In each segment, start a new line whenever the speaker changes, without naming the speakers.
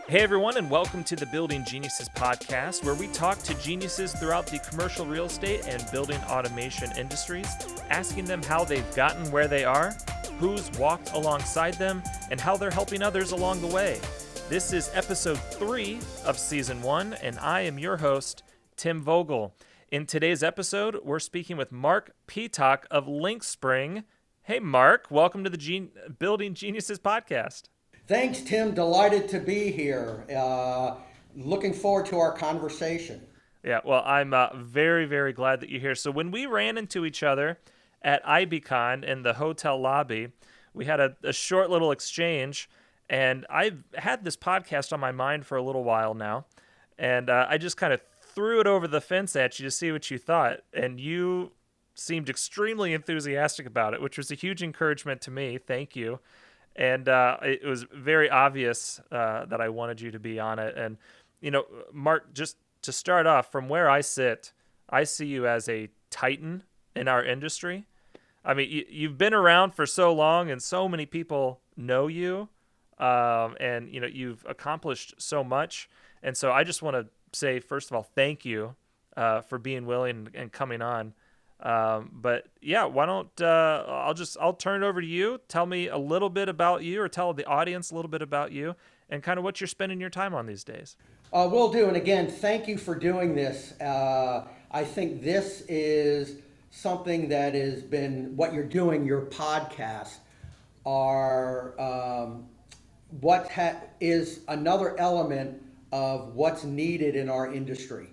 Hey everyone, and welcome to the Building Geniuses podcast, where we talk to geniuses throughout the commercial real estate and building automation industries, asking them how they've gotten where they are, who's walked alongside them, and how they're helping others along the way. This is episode 3 of season 1, and I am your host, Tim Vogel. In today's episode, we're speaking with Mark Petock of Lynxspring. Hey Mark, welcome to the Building Geniuses podcast.
Thanks, Tim. Delighted to be here. Looking forward to our conversation.
Yeah, well, I'm very, very glad that you're here. So when we ran into each other at IBCon in the hotel lobby, we had a short little exchange, and I've had this podcast on my mind for a little while now, and I just kind of threw it over the fence at you to see what you thought, and you seemed extremely enthusiastic about it, which was a huge encouragement to me. Thank you. And it was very obvious that I wanted you to be on it. And, you know, Mark, just to start off, from where I sit, I see you as a titan in our industry. I mean, you've been around for so long and so many people know you. And, you know, you've accomplished so much. And so I just want to say, first of all, thank you for being willing and coming on. But yeah, why don't I'll turn it over to you. Tell me a little bit about you, or tell the audience a little bit about you, and kind of what you're spending your time on these days.
Will do. And again, thank you for doing this. I think this is something that has been what you're doing, your podcast, are is another element of what's needed in our industry.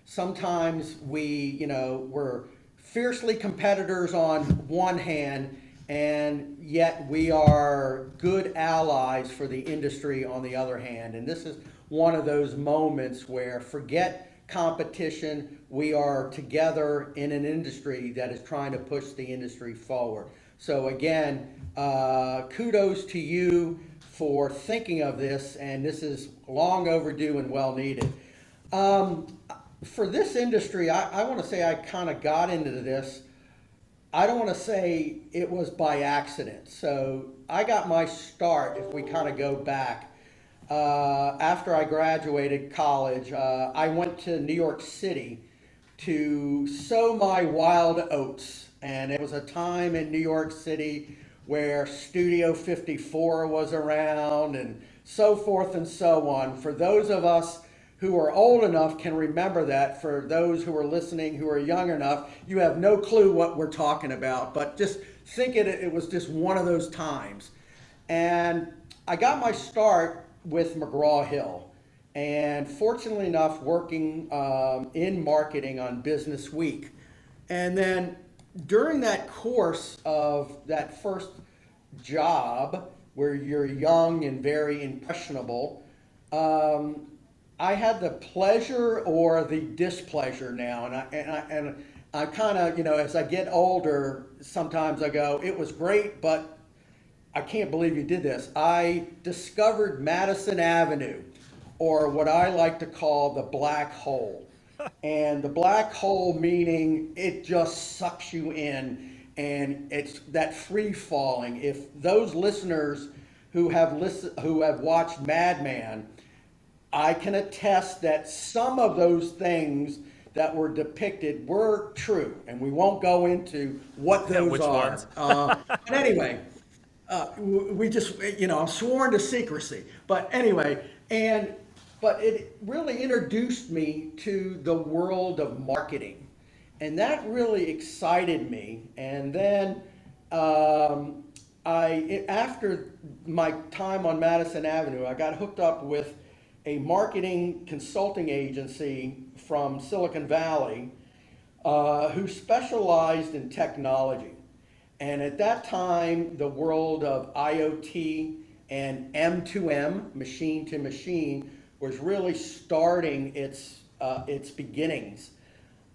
Sometimes we're fiercely competitors on one hand, and yet we are good allies for the industry on the other hand. And this is one of those moments where forget competition, we are together in an industry that is trying to push the industry forward. So again, kudos to you for thinking of this, and this is long overdue and well needed. For this industry, I want to say I kind of got into this. I don't want to say it was by accident. So I got my start, if we kind of go back, after I graduated college. I went to New York City to sow my wild oats. And it was a time in New York City where Studio 54 was around and so forth and so on. For those of us who are old enough can remember that. For those who are listening who are young enough, you have no clue what we're talking about, but just think it was just one of those times. And I got my start with McGraw-Hill, and fortunately enough working in marketing on Business Week. And then during that course of that first job where you're young and very impressionable, I had the pleasure or the displeasure now, and I kind of, as I get older, sometimes I go, it was great, but I can't believe you did this. I discovered Madison Avenue, or what I like to call the black hole. And the black hole meaning it just sucks you in, and it's that free falling. If those listeners who have watched Mad Men, I can attest that some of those things that were depicted were true, and we won't go into what those
Which
are.
ones?
But anyway, we just, I'm sworn to secrecy. But anyway, but it really introduced me to the world of marketing, and that really excited me. And then after my time on Madison Avenue, I got hooked up with a marketing consulting agency from Silicon Valley who specialized in technology. And at that time, the world of IoT and M2M, machine to machine, was really starting its beginnings.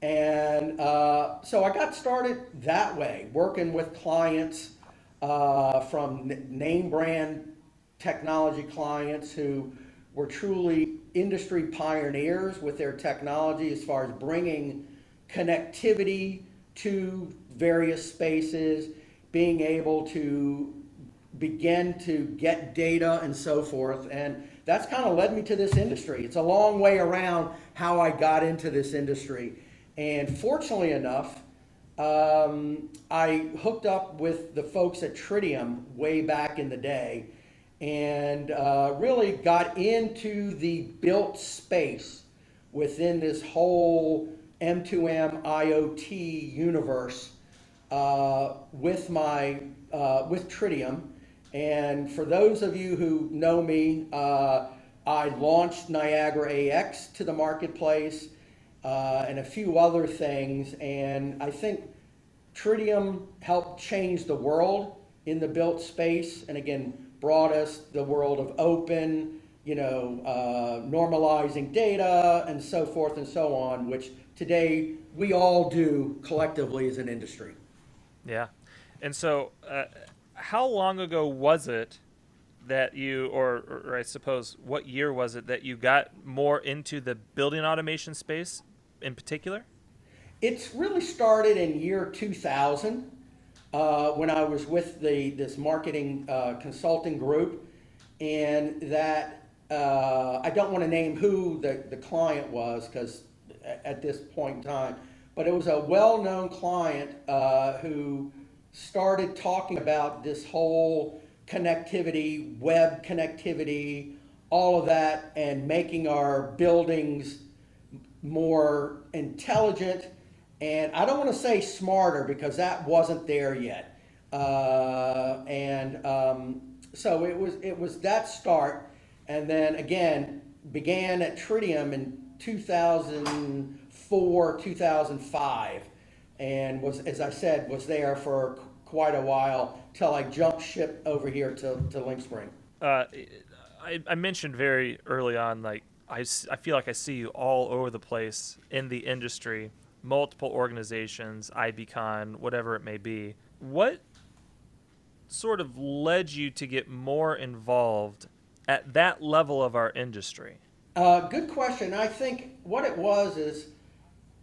And so I got started that way, working with clients from name brand technology clients who were truly industry pioneers with their technology as far as bringing connectivity to various spaces, being able to begin to get data and so forth. And that's kind of led me to this industry. It's a long way around how I got into this industry. And fortunately enough, I hooked up with the folks at Tritium way back in the day and really got into the built space within this whole M2M IoT universe with Tritium. And for those of you who know me, I launched Niagara AX to the marketplace and a few other things. And I think Tritium helped change the world in the built space, and again, brought us the world of open, normalizing data and so forth and so on, which today we all do collectively as an industry.
Yeah. And so, how long ago was it that you, or I suppose, what year was it that you got more into the building automation space in particular?
It's really started in year 2000 when I was with this marketing consulting group, and that I don't want to name who the client was because at this point in time, but it was a well-known client who started talking about this whole connectivity, web connectivity, all of that, and making our buildings more intelligent, and I don't want to say smarter because that wasn't there yet. So it was that start, and then again began at Tritium in 2004, 2005, and was, as I said, was there for quite a while till I jumped ship over here to Lynxspring.
Uh, I mentioned very early on, like, I feel like I see you all over the place in the industry, multiple organizations, IBCon, whatever it may be. What sort of led you to get more involved at that level of our industry?
Good question. I think what it was is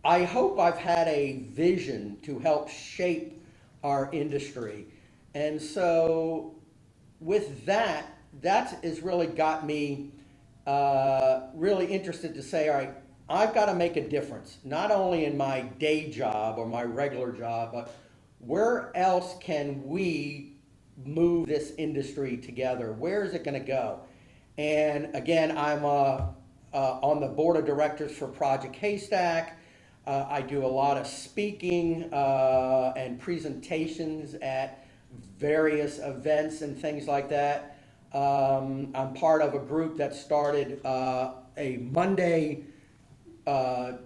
I hope I've had a vision to help shape our industry. And so with that, that has really got me really interested to say, all right, I've got to make a difference, not only in my day job or my regular job, but where else can we move this industry together? Where is it going to go? And again, I'm on the board of directors for Project Haystack. I do a lot of speaking and presentations at various events and things like that. I'm part of a group that started a Monday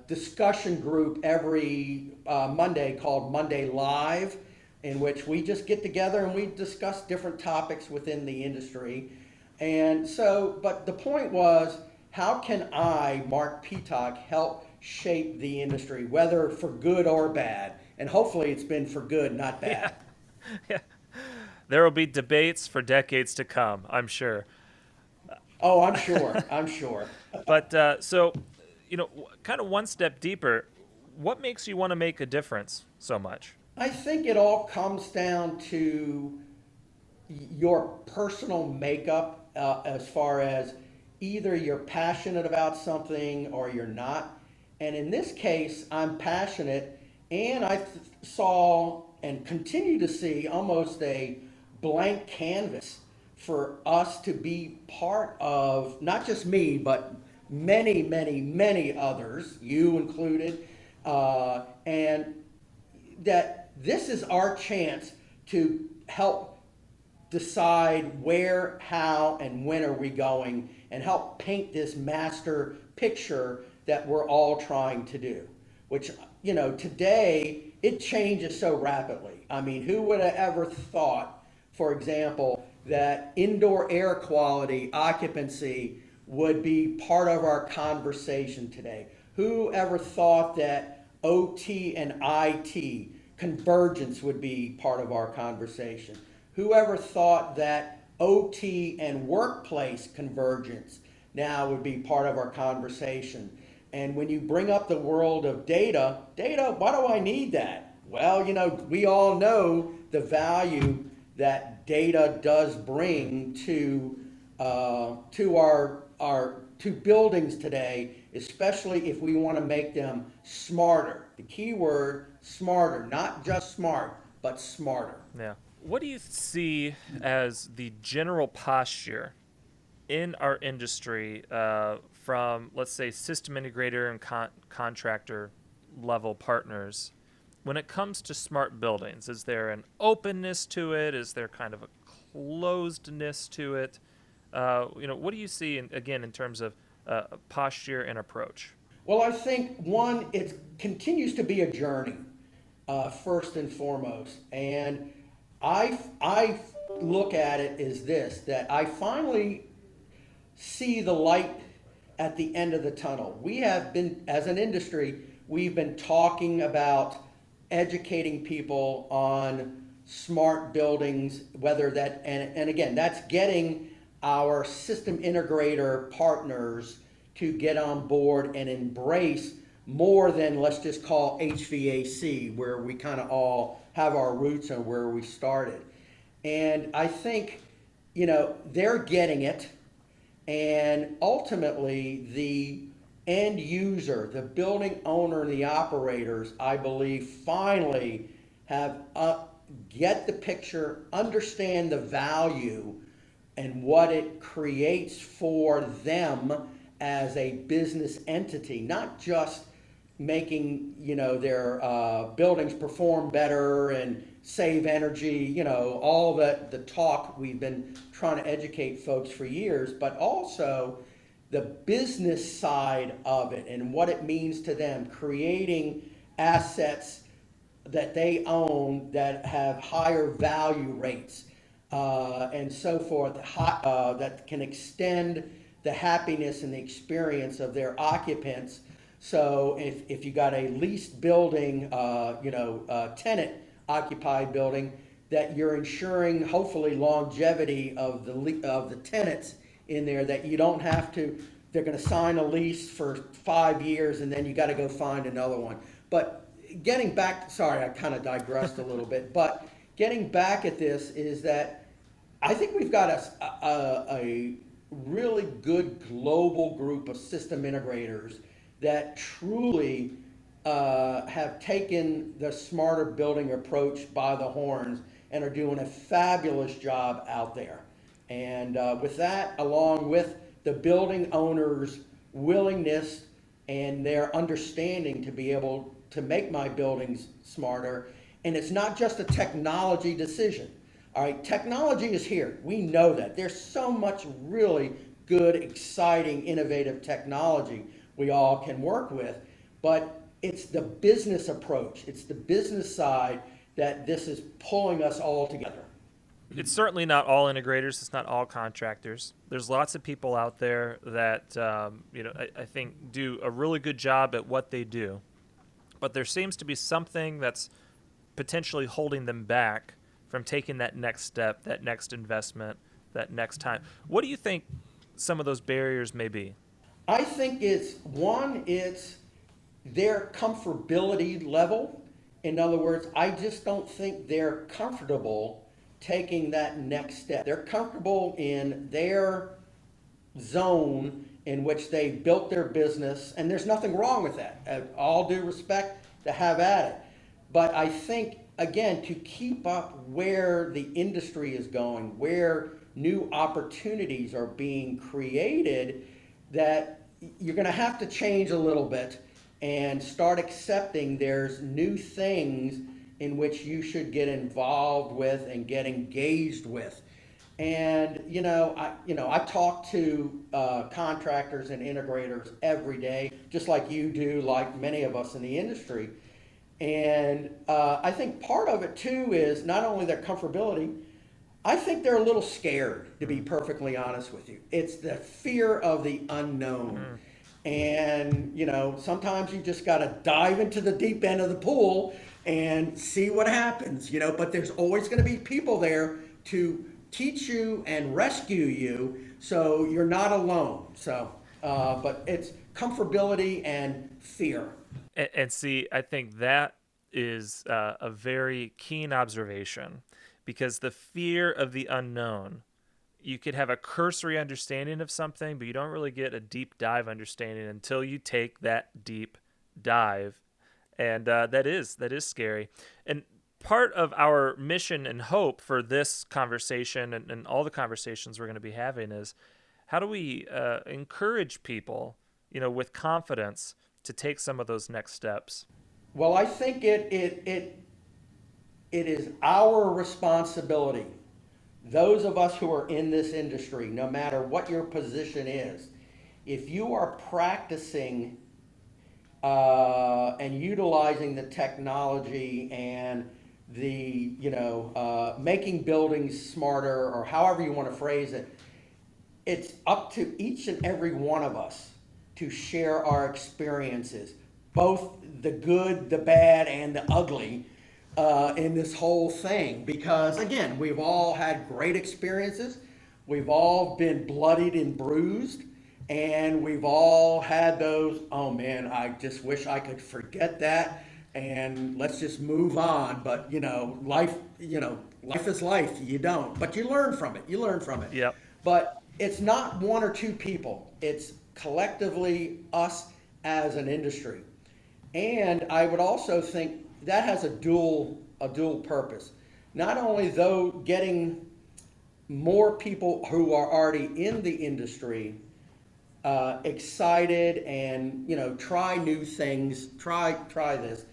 discussion group every Monday called Monday Live, in which we just get together and we discuss different topics within the industry. And so, but the point was, how can I, Mark Petock, help shape the industry, whether for good or bad? And hopefully it's been for good, not bad.
Yeah. There will be debates for decades to come, I'm sure.
Oh, I'm sure. I'm sure.
But so, kind of one step deeper, what makes you want to make a difference so much?
I think it all comes down to your personal makeup as far as either you're passionate about something or you're not. And in this case, I'm passionate, and I saw and continue to see almost a blank canvas for us to be part of, not just me, but many, many, many others, you included, and that this is our chance to help decide where, how, and when are we going, and help paint this master picture that we're all trying to do. Which, today it changes so rapidly. I mean, who would have ever thought, for example, that indoor air quality, occupancy would be part of our conversation today? Who ever thought that OT and IT convergence would be part of our conversation? Whoever thought that OT and workplace convergence now would be part of our conversation? And when you bring up the world of data, why do I need that? Well, we all know the value that data does bring to our to buildings today, especially if we want to make them smarter. The key word, smarter, not just smart, but smarter.
Yeah. What do you see as the general posture in our industry from, let's say, system integrator and contractor level partners when it comes to smart buildings? Is there an openness to it? Is there kind of a closedness to it? What do you see, again, in terms of posture and approach?
Well, I think one, it continues to be a journey, first and foremost. And I look at it as this, that I finally see the light at the end of the tunnel. We have been, as an industry, we've been talking about educating people on smart buildings, whether that, and again, that's getting our system integrator partners to get on board and embrace more than, let's just call HVAC, where we kind of all have our roots and where we started. And I think, they're getting it. And ultimately, the end user, the building owner, and the operators, I believe, finally have get the picture, understand the value and what it creates for them as a business entity, not just making their buildings perform better and save energy, all the talk we've been trying to educate folks for years, but also the business side of it and what it means to them, creating assets that they own that have higher value rates and so forth, that can extend the happiness and the experience of their occupants. So if you got a leased building, tenant occupied building, that you're ensuring hopefully longevity of the tenants in there, that you don't have to, they're going to sign a lease for 5 years and then you got to go find another one. But getting back, sorry, I kind of digressed a little bit, but getting back at this is that I think we've got a really good global group of system integrators that truly have taken the smarter building approach by the horns and are doing a fabulous job out there. And with that, along with the building owners' willingness and their understanding to be able to make my buildings smarter, and it's not just a technology decision. All right, technology is here. We know that. There's so much really good, exciting, innovative technology we all can work with, but it's the business approach, it's the business side that this is pulling us all together.
It's certainly not all integrators. It's not all contractors. There's lots of people out there that I think do a really good job at what they do, but there seems to be something that's potentially holding them back from taking that next step, that next investment, that next time. What do you think some of those barriers may be?
I think it's their comfortability level. In other words, I just don't think they're comfortable taking that next step. They're comfortable in their zone in which they built their business, and there's nothing wrong with that. All due respect, to have at it. But I think, again, to keep up where the industry is going, where new opportunities are being created, that you're going to have to change a little bit and start accepting there's new things in which you should get involved with and get engaged with. And I talk to contractors and integrators every day, just like you do, like many of us in the industry. And I think part of it too is not only their comfortability. I think they're a little scared, to be perfectly honest with you. It's the fear of the unknown. And, sometimes you just got to dive into the deep end of the pool and see what happens, but there's always going to be people there to teach you and rescue you, so you're not alone. So, but it's comfortability and fear.
And see, I think that is a very keen observation, because the fear of the unknown you could have a cursory understanding of something, but you don't really get a deep dive understanding until you take that deep dive, and that is scary. And part of our mission and hope for this conversation and all the conversations we're going to be having is how do we encourage people, with confidence to take some of those next steps.
Well, I think it is our responsibility, those of us who are in this industry, no matter what your position is, if you are practicing and utilizing the technology and the, making buildings smarter, or however you want to phrase it, it's up to each and every one of us to share our experiences, both the good, the bad, and the ugly, in this whole thing. Because again, we've all had great experiences, we've all been bloodied and bruised, and we've all had those, oh man, I just wish I could forget that and let's just move on. But life is life. You don't, but you learn from it. You learn from it.
Yep.
But it's not one or two people. It's collectively us as an industry. And I would also think that has a dual purpose. Not only though getting more people who are already in the industry excited and try new things, try this,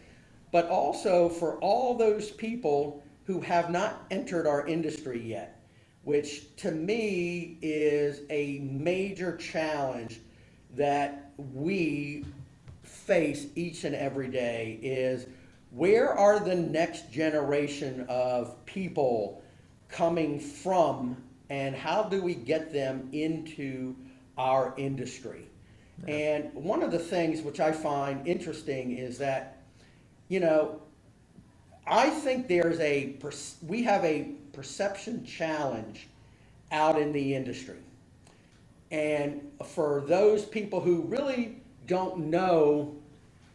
but also for all those people who have not entered our industry yet, which to me is a major challenge that we face each and every day, is where are the next generation of people coming from, and how do we get them into our industry? Yeah. And one of the things which I find interesting is that, I think we have a perception challenge out in the industry. And for those people who really don't know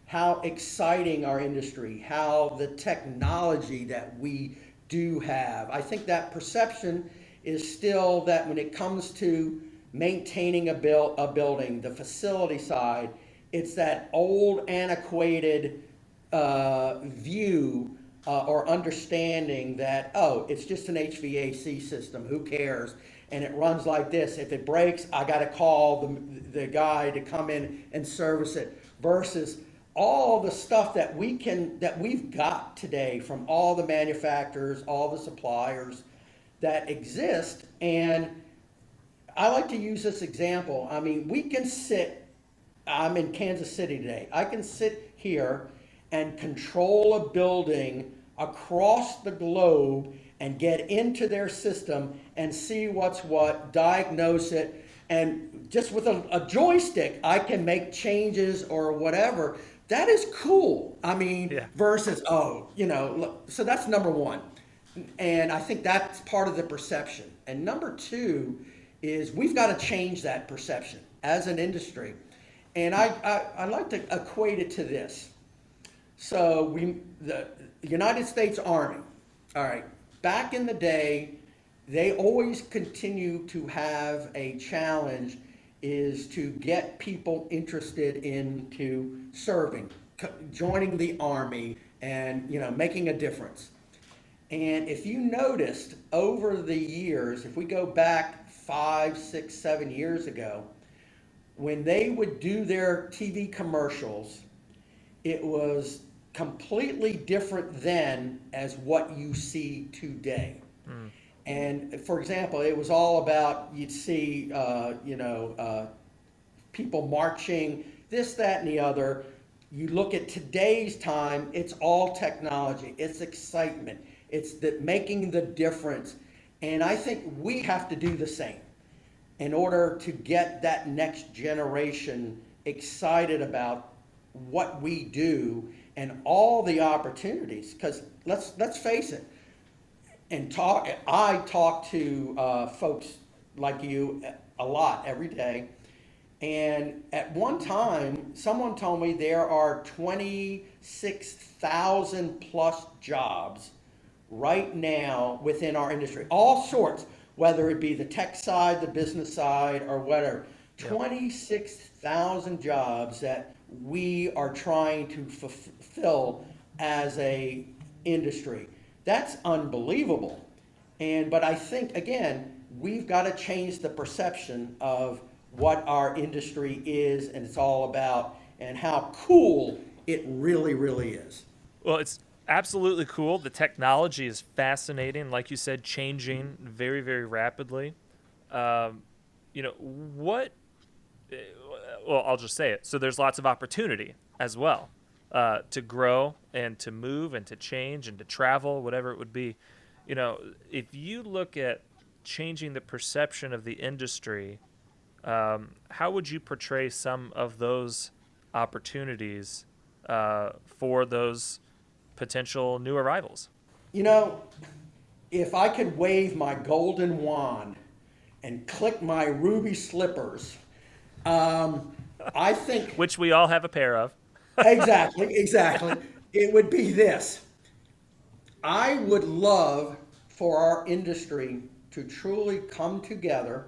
how exciting our industry, how the technology that we do have, I think that perception is still that when it comes to maintaining a building, the facility side, it's that old antiquated view or understanding that, oh, it's just an HVAC system, who cares? And it runs like this. If it breaks, I got to call the guy to come in and service it. Versus all the stuff that we've got today from all the manufacturers, all the suppliers that exist. And I like to use this example. I mean, I'm in Kansas City today. I can sit here and control a building across the globe and get into their system and see what's what, diagnose it, and just with a joystick, I can make changes or whatever. That is cool. I mean, yeah. Versus, so that's number one. And I think that's part of the perception. And number two is we've got to change that perception as an industry. And I like to equate it to this. So the United States Army, all right, back in the day, they always continue to have a challenge, is to get people interested into serving, joining the Army, and making a difference. And if you noticed over the years, if we go back 5, 6, 7 years ago, when they would do their TV commercials, it was completely different then as what you see today. Mm. And for example, it was all about, you'd see, people marching, this, that, and the other. You look at today's time, it's all technology, it's excitement, it's making the difference. And I think we have to do the same in order to get that next generation excited about what we do and all the opportunities. Because let's face it, I talk to folks like you a lot every day. And at one time, someone told me there are 26,000 plus jobs right now within our industry, all sorts, whether it be the tech side, the business side, or whatever.
Yep.
26,000 jobs that we are trying to fulfill as a industry. That's unbelievable. But I think, again, we've got to change the perception of what our industry is and it's all about and how cool it really, really is.
Well, it's absolutely cool. The technology is fascinating, like you said, changing very, very rapidly. Um, what? Well, I'll just say it. So there's lots of opportunity as well to grow and to move and to change and to travel, whatever it would be. If you look at changing the perception of the industry, how would you portray some of those opportunities for those potential new arrivals?
You know, if I could wave my golden wand and click my ruby slippers, I think
Which we all have a pair of.
exactly, it would be this. I would love for our industry to truly come together,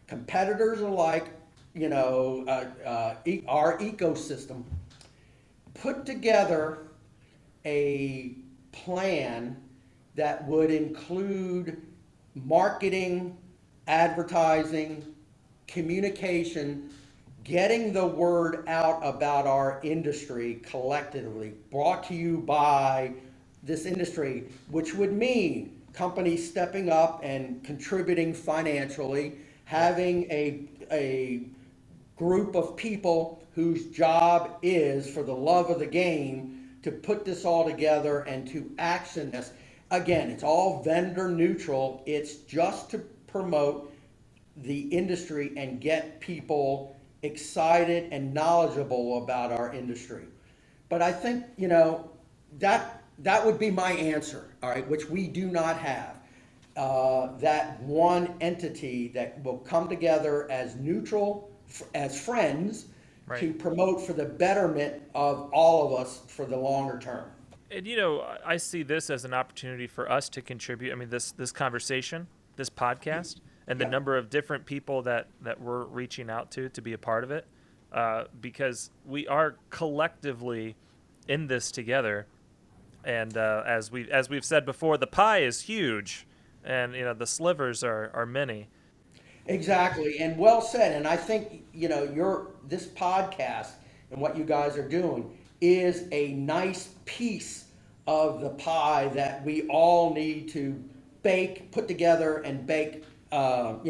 competitors alike, our ecosystem, put together a plan that would include marketing, advertising, communication, getting the word out about our industry collectively, brought to you by this industry, which would mean companies stepping up and contributing financially, having a group of people whose job is, for the love of the game, to put this all together and to action this. Again, it's all vendor neutral. It's just to promote the industry and get people excited and knowledgeable about our industry. But I think, that would be my answer, all right, which we do not have. That one entity that will come together as neutral, as friends,
Right.
to promote for the betterment of all of us for the longer term.
And I see this as an opportunity for us to contribute. I mean, this conversation, this podcast, and the
Yeah.
number of different people that we're reaching out to be a part of it, because we are collectively in this together. And as we've said before, the pie is huge, and the slivers are many.
Exactly, and well said. And I think your this podcast and what you guys are doing is a nice piece of the pie that we all need to bake, put together, and bake, out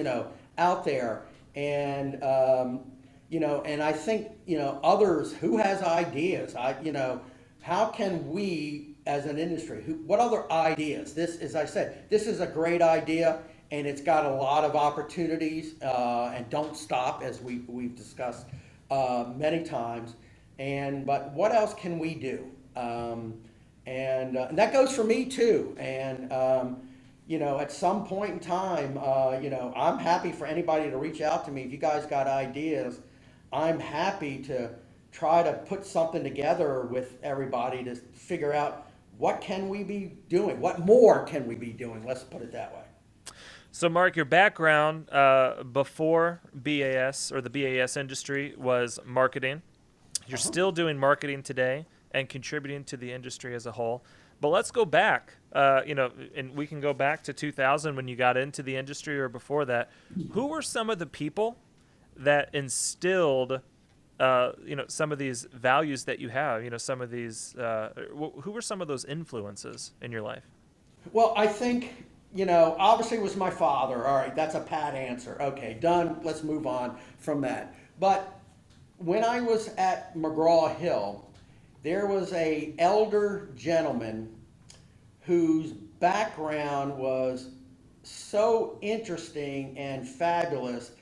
there. And I think others who has ideas. How can we as an industry, what other ideas? This, as I said, this is a great idea and it's got a lot of opportunities and don't stop, as we've discussed many times. But what else can we do? And that goes for me too. At some point in time, I'm happy for anybody to reach out to me. If you guys got ideas, I'm happy to try to put something together with everybody to figure out what can we be doing? What more can we be doing? Let's put it that way.
So, Mark, your background before BAS or the BAS industry was marketing. You're still doing marketing today and contributing to the industry as a whole. But let's go back, and we can go back to 2000 when you got into the industry or before that. Who were some of the people that instilled, some of these values that you have? Some of these. Who were some of those influences in your life?
Well, I think, obviously it was my father. All right, that's a pat answer. Okay, done. Let's move on from that. But when I was at McGraw-Hill, there was a elder gentleman whose background was so interesting and fabulous.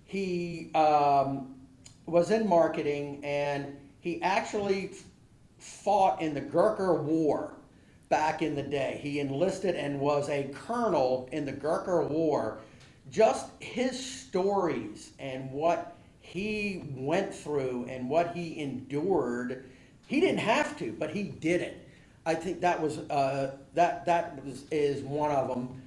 He was in marketing, and he actually fought in the Gurkha War back in the day. He enlisted and was a colonel in the Gurkha War. Just his stories and what he went through and what he endured, he didn't have to, but he did it. I think that was is one of them.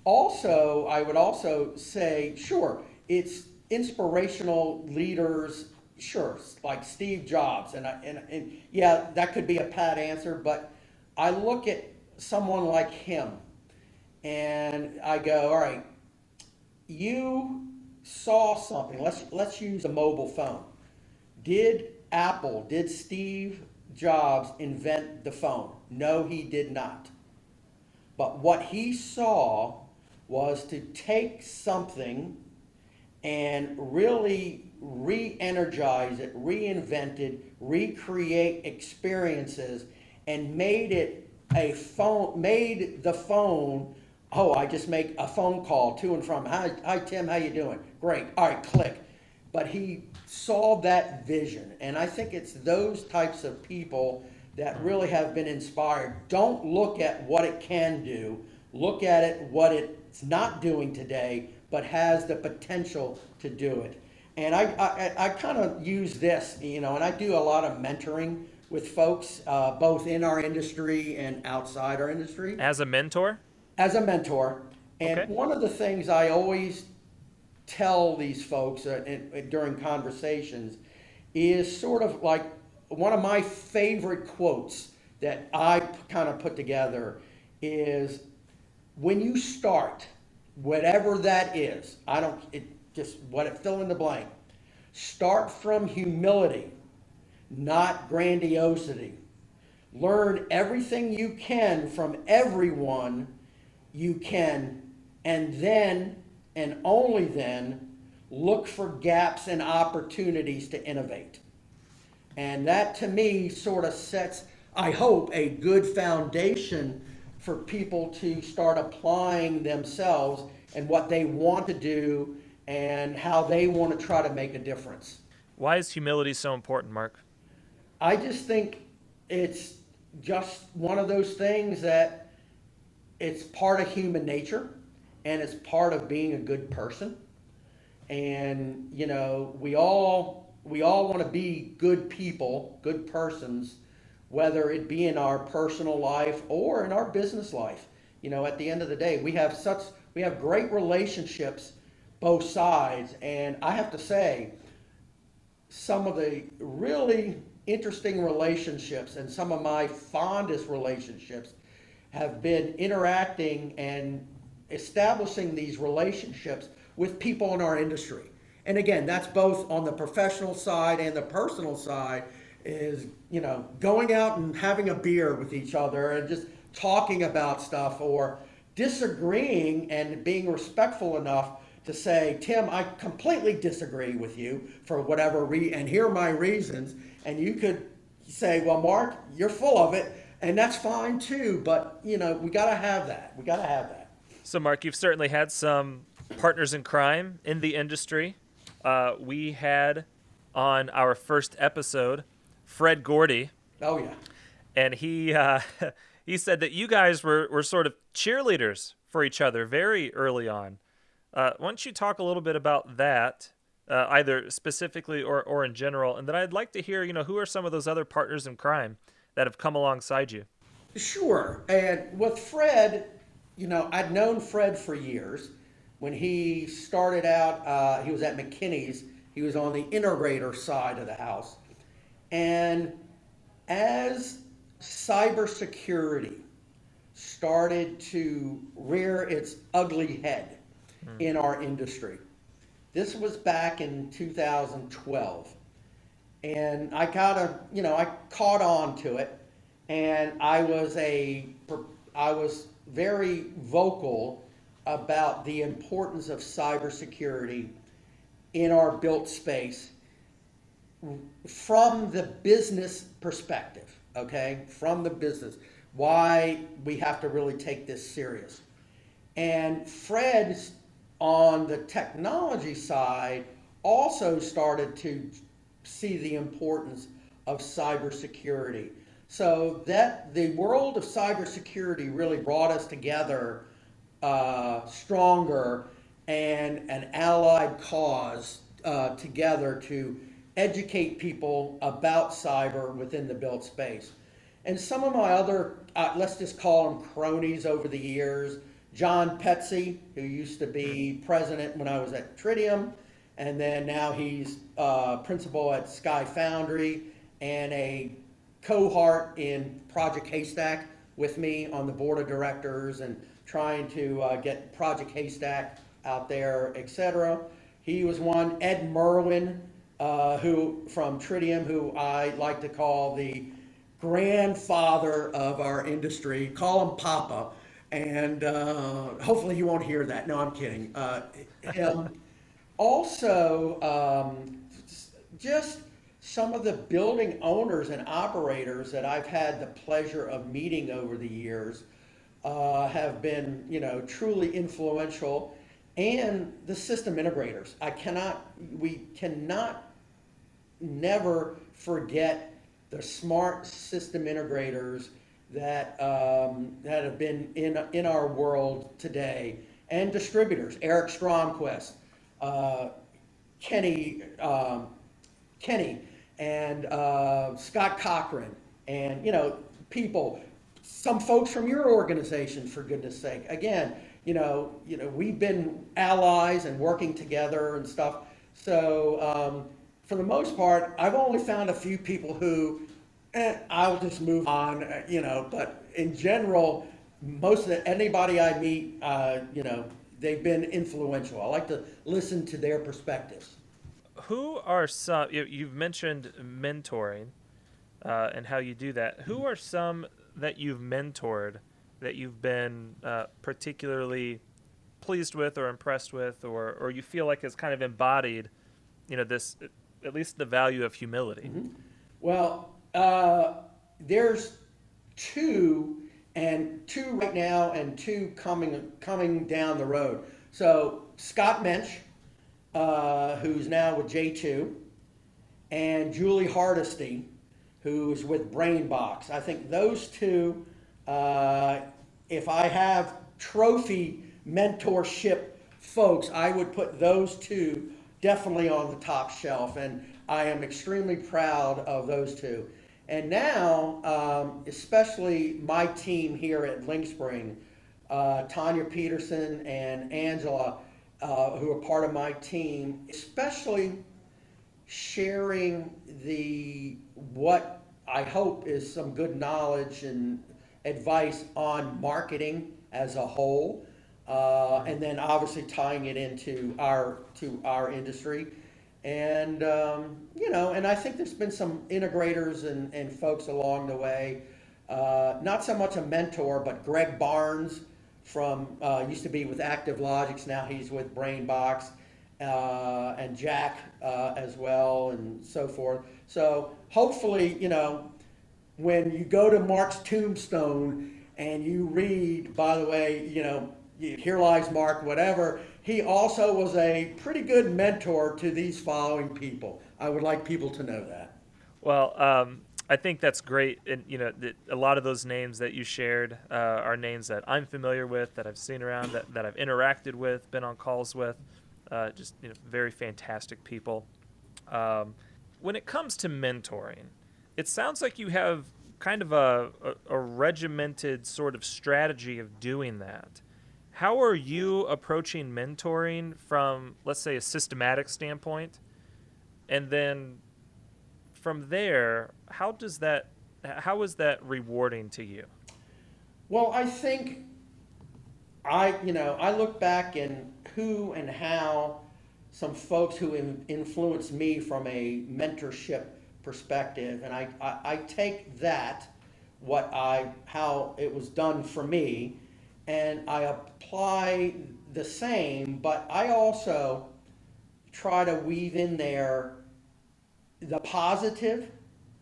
Also, I would also say, sure, it's inspirational leaders, sure, like Steve Jobs, and yeah, that could be a pat answer, but I look at someone like him and I go, all right, you saw something. Let's use a mobile phone. Did Steve Jobs invent the phone? No, he did not. But what he saw was to take something and really re-energize it, reinvent it, recreate experiences, and made the phone, oh, I just make a phone call to and from. Hi Tim, how you doing? Great. All right, click. But he saw that vision, and I think it's those types of people that really have been inspired. Don't look at what it can do. Look at it what it's not doing today, but has the potential to do it. And I kind of use this, and I do a lot of mentoring with folks, both in our industry and outside our industry,
As a mentor?
as a mentor. And
Okay.
one of the things I always tell these folks during conversations is sort of like one of my favorite quotes that I kind of put together is when you start, whatever that is, I don't, it just what it fill in the blank. Start from humility, not grandiosity. Learn everything you can from everyone you can, and then, and only then, look for gaps and opportunities to innovate. And that to me sort of sets, I hope, a good foundation for people to start applying themselves and what they want to do and how they want to try to make a difference.
Why is humility so important, Mark?
I just think it's just one of those things that it's part of human nature and it's part of being a good person. And we all want to be good people, good persons, whether it be in our personal life or in our business life. At the end of the day, we have great relationships both sides, and I have to say some of the really interesting relationships and some of my fondest relationships have been interacting and establishing these relationships with people in our industry. And again, that's both on the professional side and the personal side is, going out and having a beer with each other and just talking about stuff or disagreeing and being respectful enough to say, Tim, I completely disagree with you for whatever and here are my reasons. And you could say, well, Mark, you're full of it, and that's fine too. But we got to have that. We got to have that.
So, Mark, you've certainly had some partners in crime in the industry. We had on our first episode Fred Gordy,
Oh yeah.
and he he said that you guys were sort of cheerleaders for each other very early on. Why don't you talk a little bit about that, either specifically or in general, and then I'd like to hear, who are some of those other partners in crime that have come alongside you.
Sure. And with Fred, I'd known Fred for years. When he started out, he was at McKinney's. He was on the integrator side of the house. And as cybersecurity started to rear its ugly head in our industry, this was back in 2012. And I caught on to it, and I was very vocal about the importance of cybersecurity in our built space from the business perspective, okay? From the business, why we have to really take this serious. And Fred, on the technology side, also started to see the importance of cybersecurity. So that the world of cybersecurity really brought us together stronger and an allied cause together to educate people about cyber within the built space. And some of my other, let's just call them cronies over the years, John Petsy, who used to be president when I was at Tritium, and then now he's principal at Sky Foundry and a cohort in Project Haystack with me on the board of directors and trying to get Project Haystack out there, etc. He was one. Ed Merwin, who from Tritium, who I like to call the grandfather of our industry. Call him Papa, and hopefully he won't hear that. No, I'm kidding. Him. Also, just some of the building owners and operators that I've had the pleasure of meeting over the years have been, truly influential, and the system integrators. We cannot never forget the smart system integrators that have been in our world today, and distributors. Eric Stromquist, Kenny, Kenny, and Scott Cochran, and people, some folks from your organization, for goodness sake. Again, we've been allies and working together and stuff. So for the most part, I've only found a few people who, I'll just move on, But in general, anybody I meet, they've been influential. I like to listen to their perspectives.
Who are some, you've mentioned mentoring and how you do that. Who are some that you've mentored that you've been particularly pleased with or impressed with, or you feel like has kind of embodied, this, at least the value of humility?
Mm-hmm. Well, there's two right now, and two coming down the road. So Scott Mensch, who's now with J2, and Julie Hardesty, who's with Brainbox. I think those two, if I have trophy mentorship folks, I would put those two definitely on the top shelf, and I am extremely proud of those two. And now, especially my team here at Lynxspring, Tanya Peterson and Angela, who are part of my team, especially sharing what I hope is some good knowledge and advice on marketing as a whole, and then obviously tying it into our industry. And and I think there's been some integrators and folks along the way. Not so much a mentor, but Greg Barnes from used to be with Active Logics, now he's with Brainbox, and Jack as well, and so forth. So hopefully, when you go to Mark's tombstone and you read, by the way, here lies Mark, whatever, he also was a pretty good mentor to these following people. I would like people to know that.
Well, I think that's great, and a lot of those names that you shared are names that I'm familiar with, that I've seen around, that I've interacted with, been on calls with. Just very fantastic people. When it comes to mentoring, it sounds like you have kind of a regimented sort of strategy of doing that. How are you approaching mentoring from, let's say, a systematic standpoint? And then from there, how is that rewarding to you?
Well, I think I look back and who and how some folks who influenced me from a mentorship perspective, and I take that, how it was done for me, and I apply the same, but I also try to weave in there the positive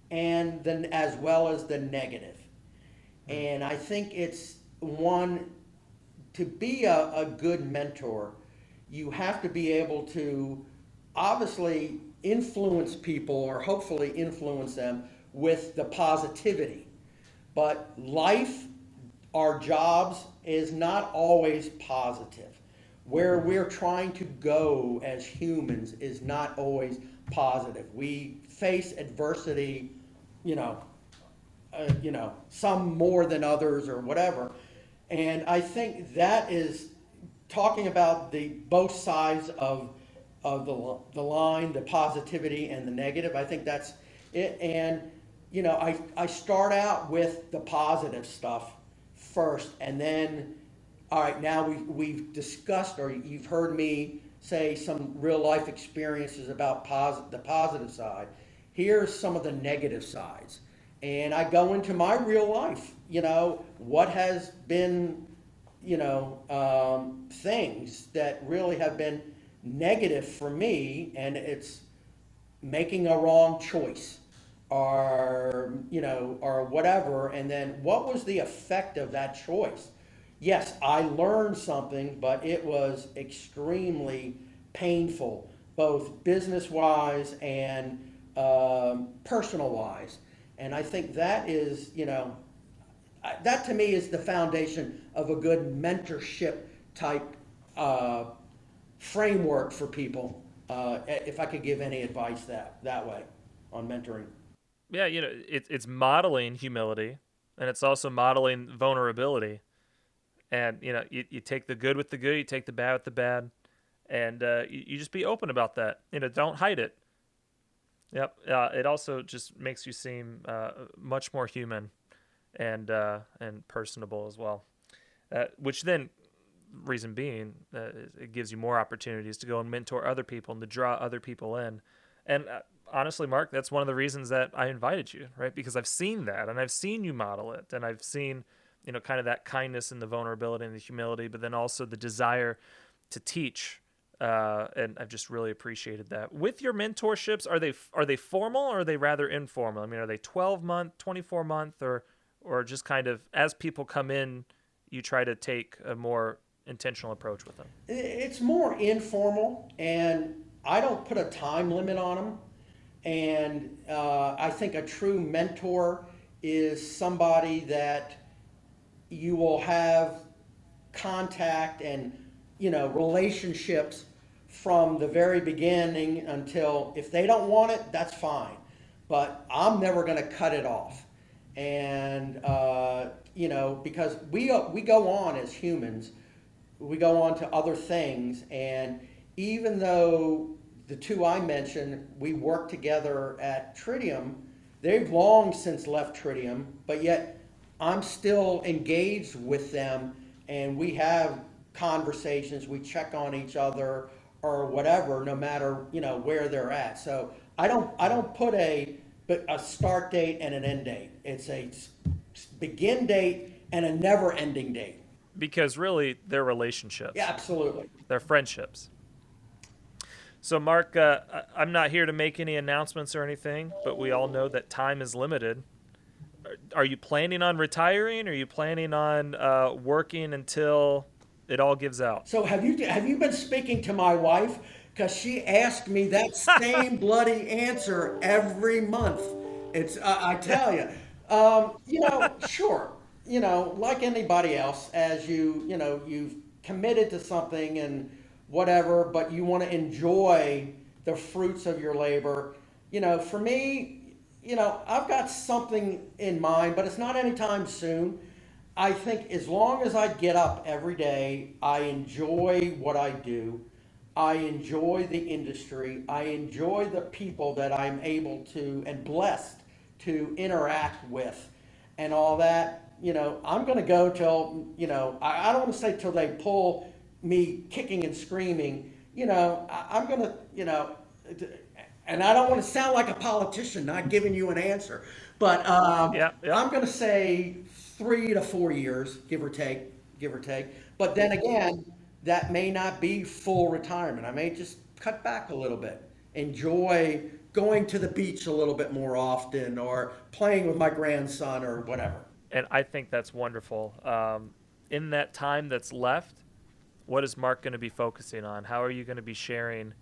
and then as well as the negative. And I think it's one, to be a good mentor, you have to be able to obviously influence people, or hopefully influence them with the positivity. But life, our jobs, is not always positive. Where we're trying to go as humans is not always positive. We face adversity, some more than others or whatever. And I think that is talking about the both sides of the line, the positivity and the negative. I think that's it. And I start out with the positive stuff first, and then, all right, now we've discussed, or you've heard me say some real life experiences about the positive side. Here's some of the negative sides. And I go into my real life, what has been, things that really have been negative for me, and it's making a wrong choice or whatever. And then what was the effect of that choice? Yes, I learned something, but it was extremely painful, both business wise and personal wise. And I think that is, that to me is the foundation of a good mentorship type uh, framework for people. If I could give any advice that way on mentoring.
Yeah, it's modeling humility, and it's also modeling vulnerability. And you take the good with the good, you take the bad with the bad, and you just be open about that. Don't hide it. Yep. It also just makes you seem much more human and personable as well. Which then, reason being, it gives you more opportunities to go and mentor other people and to draw other people in. And honestly, Mark, that's one of the reasons that I invited you, right? Because I've seen that, and I've seen you model it, and I've seen kind of that kindness and the vulnerability and the humility, but then also the desire to teach. And I've just really appreciated that. With your mentorships, are they formal or are they rather informal? I mean, are they 12-month, 24-month, or just kind of as people come in, you try to take a more intentional approach with them?
It's more informal, and I don't put a time limit on them. And I think a true mentor is somebody that you will have contact and relationships from the very beginning until, if they don't want it, that's fine, but I'm never going to cut it off. And because we go on as humans, we go on to other things. And even though the two I mentioned, we work together at Tritium, they've long since left Tritium, but yet I'm still engaged with them, and we have conversations, we check on each other or whatever, no matter where they're at. So I don't put a start date and an end date. It's a begin date and a never ending date.
Because really, they're
Yeah,
relationships,
absolutely.
they're friendships. So, Mark, I'm not here to make any announcements or anything, but we all know that time is limited. Are you planning on retiring? Are you planning on working until it all gives out?
So have you been speaking to my wife? Because she asked me that same bloody answer every month. It's I tell you, sure, like anybody else, as you've committed to something and whatever, but you want to enjoy the fruits of your labor. For me, I've got something in mind, but it's not anytime soon. I think as long as I get up every day, I enjoy what I do. I enjoy the industry. I enjoy the people that I'm able to and blessed to interact with and all that. I'm going to go till, I don't want to say till they pull me kicking and screaming. I'm going to, and I don't want to sound like a politician, not giving you an answer, but
Yeah, yeah.
I'm going to say 3 to 4 years, give or take, give or take. But then again, that may not be full retirement. I may just cut back a little bit, enjoy going to the beach a little bit more often, or playing with my grandson or whatever.
And I think that's wonderful. In that time that's left, what is Mark going to be focusing on? How are you going to be sharing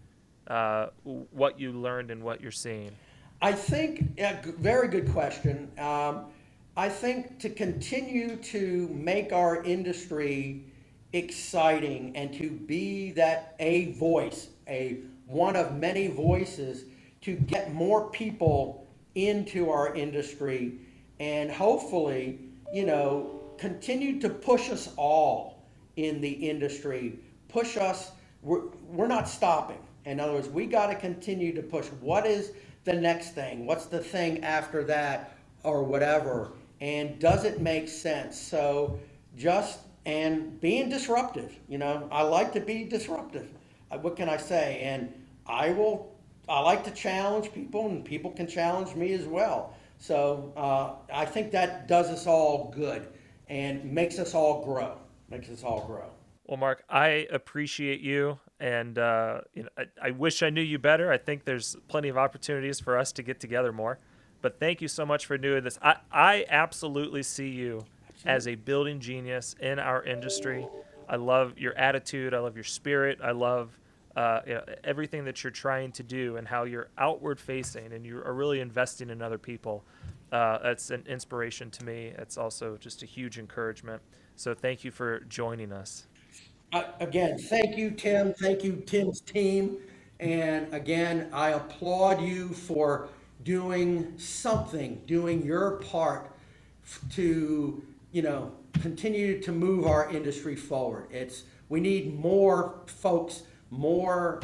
what you learned and what you're seeing?
I think, yeah, very good question. I think to continue to make our industry exciting and to be that a voice, a one of many voices to get more people into our industry and hopefully, continue to push us all in the industry. Push us. We're not stopping. In other words, we got to continue to push. What is the next thing? What's the thing after that, or whatever? And does it make sense? So and being disruptive. I like to be disruptive. What can I say? And I like to challenge people, and people can challenge me as well. So I think that does us all good and makes us all grow.
Well, Mark, I appreciate you, and I wish I knew you better. I think there's plenty of opportunities for us to get together more. But thank you so much for doing this. I absolutely see you as a building genius in our industry. I love your attitude. I love your spirit. I love everything that you're trying to do and how you're outward facing and you are really investing in other people. That's an inspiration to me. It's also just a huge encouragement. So thank you for joining us.
Again, thank you, Tim. Thank you, Tim's team. And again, I applaud you for doing something, doing your part to, continue to move our industry forward. We need more folks, more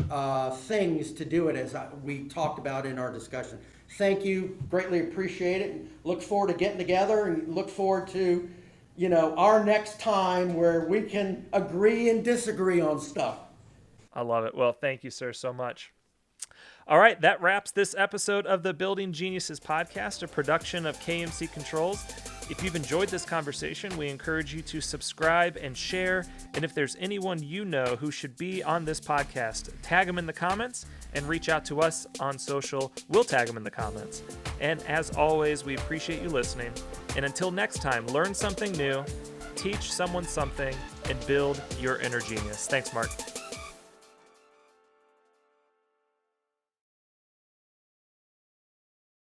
things to do it, as we talked about in our discussion. Thank you. Greatly appreciate it. Look forward to getting together, and look forward to our next time where we can agree and disagree on stuff.
I love it. Well, thank you, sir, so much. All right, that wraps this episode of the Building Geniuses podcast, a production of KMC Controls. If you've enjoyed this conversation, we encourage you to subscribe and share. And if there's anyone you know who should be on this podcast, tag them in the comments and reach out to us on social. We'll tag them in the comments. And as always, we appreciate you listening. And until next time, learn something new, teach someone something, and build your inner genius. Thanks, Mark.